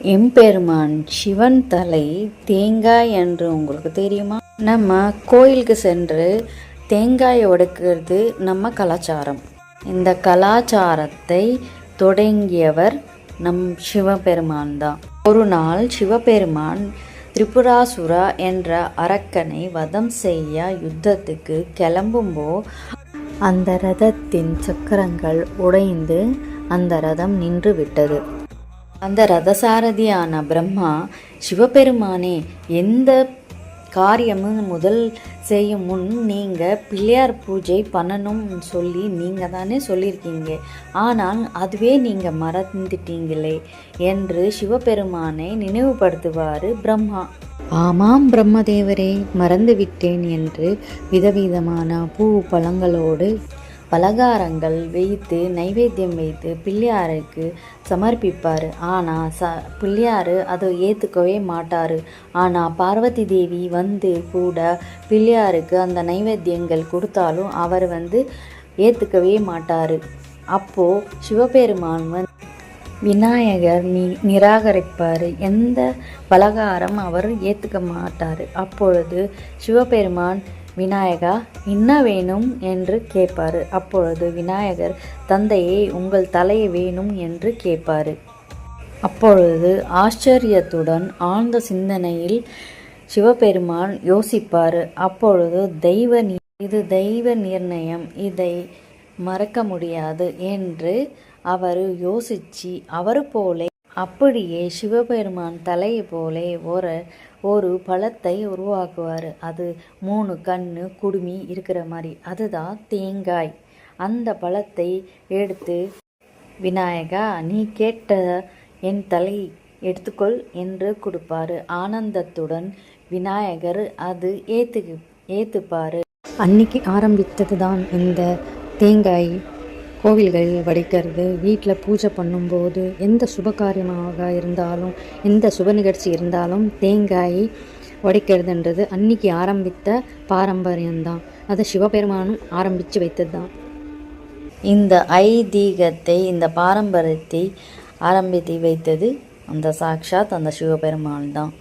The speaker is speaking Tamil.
எம்பெருமான் சிவன் தலை தேங்காய் என்று உங்களுக்கு தெரியுமா? நம்ம கோயிலுக்கு சென்று தேங்காய் உடைக்கிறது நம்ம கலாச்சாரம். இந்த கலாச்சாரத்தை தொடங்கியவர் நம் சிவபெருமான் தான். ஒரு நாள் சிவபெருமான் திரிபுராசுரா என்ற அரக்கனை வதம் செய்ய யுத்தத்துக்கு கிளம்பும்போ அந்த ரதத்தின் சக்கரங்கள் உடைந்து அந்த ரதம் நின்று விட்டது. அந்த ரதசாரதியான பிரம்மா, சிவபெருமானே, எந்த காரியமும் முதல் செய்யும் முன் நீங்கள் பிள்ளையார் பூஜை பண்ணணும்னு சொல்லி நீங்கள் தானே சொல்லியிருக்கீங்க, ஆனால் அதுவே நீங்கள் மறந்துட்டீங்களே என்று சிவபெருமானை நினைவுபடுத்துவார் பிரம்மா. ஆமாம் பிரம்மதேவரே, மறந்துவிட்டேன் என்று விதவிதமான பூ பழங்களோடு பலகாரங்கள் வைத்து நைவேத்தியம் வைத்து பிள்ளையாருக்கு சமர்ப்பிப்பார். ஆனால் பிள்ளையார் அதை ஏற்றுக்கவே மாட்டார். ஆனால் பார்வதி தேவி வந்து கூட பிள்ளையாருக்கு அந்த நைவேத்தியங்கள் கொடுத்தாலும் அவர் ஏற்றுக்கவே மாட்டார். அப்போது சிவபெருமான் விநாயகர் நிராகரிப்பார். எந்த பலகாரம் அவர் ஏற்றுக்க மாட்டார். அப்பொழுது சிவபெருமான், விநாயகா, என்ன வேணும் என்று கேட்பார். அப்பொழுது விநாயகர், தந்தையே, உங்கள் தலையை வேணும் என்று கேட்பார். அப்பொழுது ஆச்சரியத்துடன் ஆழ்ந்த சிந்தனையில் சிவபெருமான் யோசிப்பார். அப்பொழுது இது தெய்வ நிர்ணயம், இதை மறக்க முடியாது என்று அவர் யோசித்து அவர் போலே அப்படியே சிவபெருமான் தலையை போலே ஒரு பழத்தை உருவாக்குவார். அது 3 கண்ணு குடுமி இருக்கிற மாதிரி, அதுதான் தேங்காய். அந்த பழத்தை எடுத்து, விநாயகா, நீ கேட்ட என் தலை எடுத்துக்கொள் என்று கொடுப்பார். ஆனந்தத்துடன் விநாயகர் அது ஏற்றுப்பார். அன்னைக்கு ஆரம்பித்தது தான் இந்த தேங்காய் கோவில்களில் வடிக்கிறது. வீட்டில் பூஜை பண்ணும்போது எந்த சுபகாரியமாக இருந்தாலும் எந்த சுப நிகழ்ச்சி இருந்தாலும் தேங்காய் உடைக்கிறதுன்றது அன்னைக்கு ஆரம்பித்த பாரம்பரியம்தான். அதை சிவபெருமானும் ஆரம்பித்து வைத்தது தான். இந்த ஐதீகத்தை, இந்த பாரம்பரியத்தை ஆரம்பித்து வைத்தது அந்த சாக்ஷாத் அந்த சிவபெருமான் தான்.